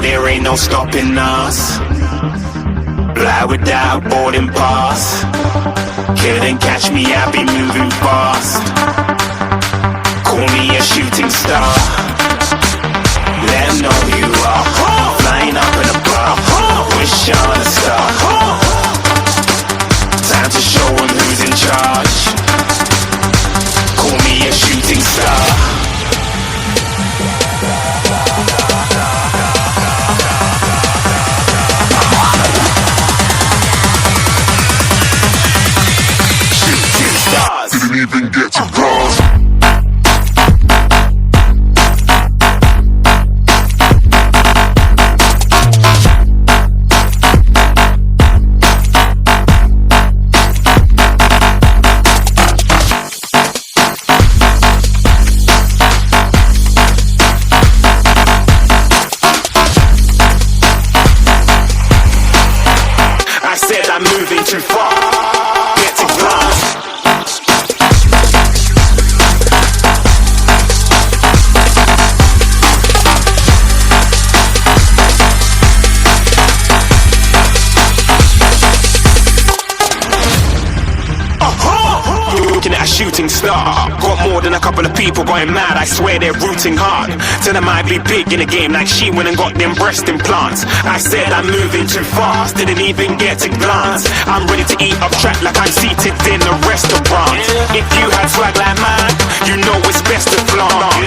there ain't no stopping us. Fly without boarding pass. Couldn't catch me, I be moving fast. Call me a shooting star. Let 'em know who you are. Flying up in a bar. Wish on a star. Time to show 'em who's in charge. Call me a shooting star. Didn't even get to cross. I said I'm moving too far. Get to glass. Looking at a shooting star. Got more than a couple of people going mad. I swear they're rooting hard. Tell them I'd be big in the game like she went and got them breast implants. I said I'm moving too fast, didn't even get to glance. I'm ready to eat up track like I'm seated in a restaurant. If you had swag like mine, you know it's best to flaunt.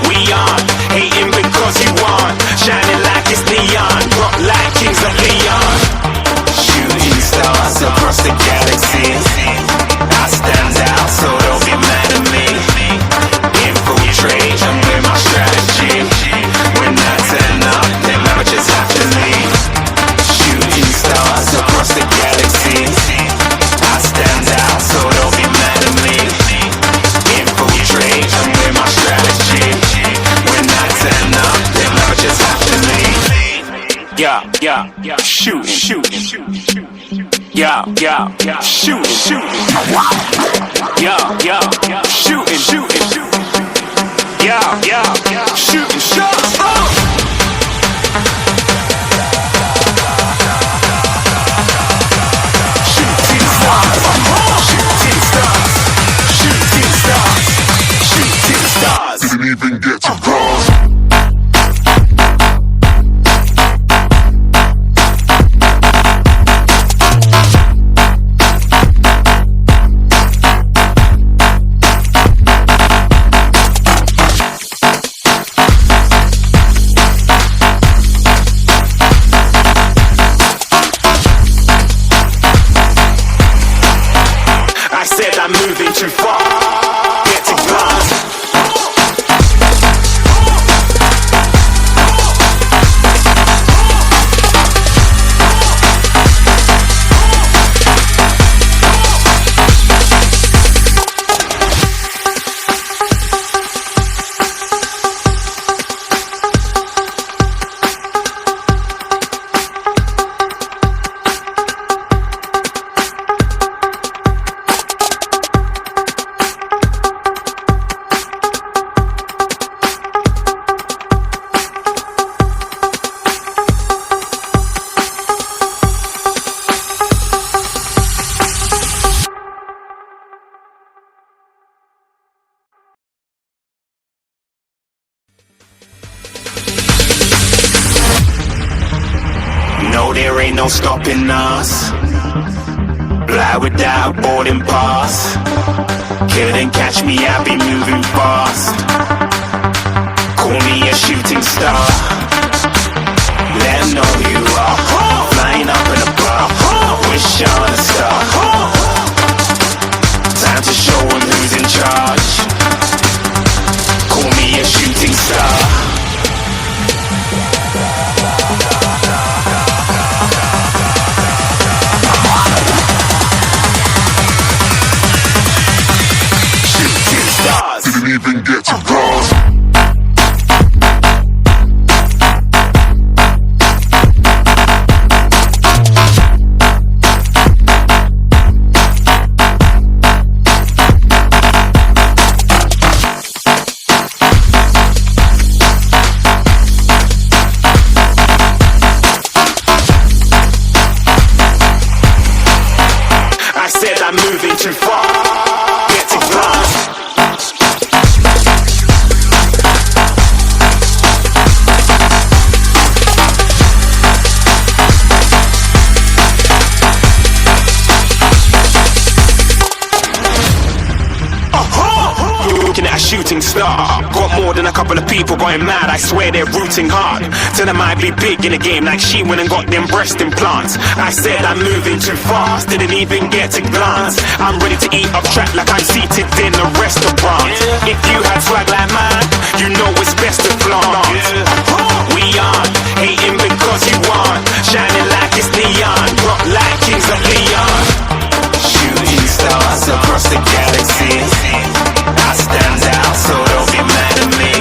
We aren't hating because you aren't shining like it's neon, rock like kings of Leon. Shooting stars across the galaxy. I stand out, so don't be mad at me. Infiltrate, I'm with my strategy. When I turn up, them amateurs have to leave. Shooting stars across the galaxy. I stand out, so don't be mad at me. Infiltrate, I'm with my strategy. When I turn up, them amateurs have to leave. Yeah, shooting. Yeah, shooting. Yeah, shooting. Yeah, shooting shots. Shooting stars. Didn't even get to cross. I said I'm moving too far. Get to glass. No, there ain't no stopping us. Fly without boarding pass. Couldn't catch me, I be moving fast. Call me a shooting star. Let 'em know who you are. Flying up in a bar. Wish on a star. Time to show 'em who's in charge. Call me a shooting star. Didn't even get to cross. too far. Get to glass. Looking at a shooting star. Got more than a couple of people going mad, I swear they're rooting hard. Tell them I'd be big in the game like she went and got them breast implants. I said I'm moving too fast, didn't even get to glance. I'm ready to eat up track like I'm seated in a restaurant. If you had swag like mine, you know it's best to flaunt. We aren't hating because you aren't shining like it's neon, rock like kings of Leon. Shooting stars across the galaxy, I stand out, so don't be mad at me.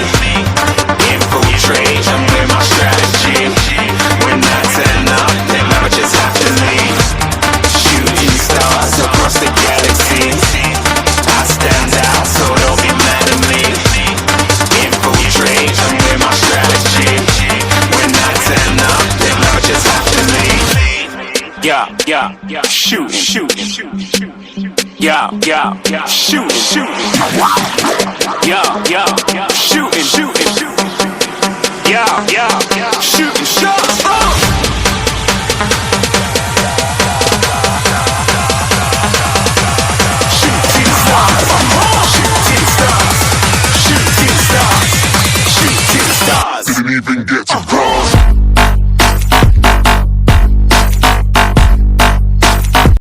Infiltrate, I'm with my strategy. When I turn up, then I just have to leave. Shooting stars across the galaxy, I stand out, so don't be mad at me. Infiltrate, I'm with my strategy. When I turn up, then I just have to leave. Yeah, shooting. Yeah, shooting. Yeah, shooting. Yeah, shooting shots.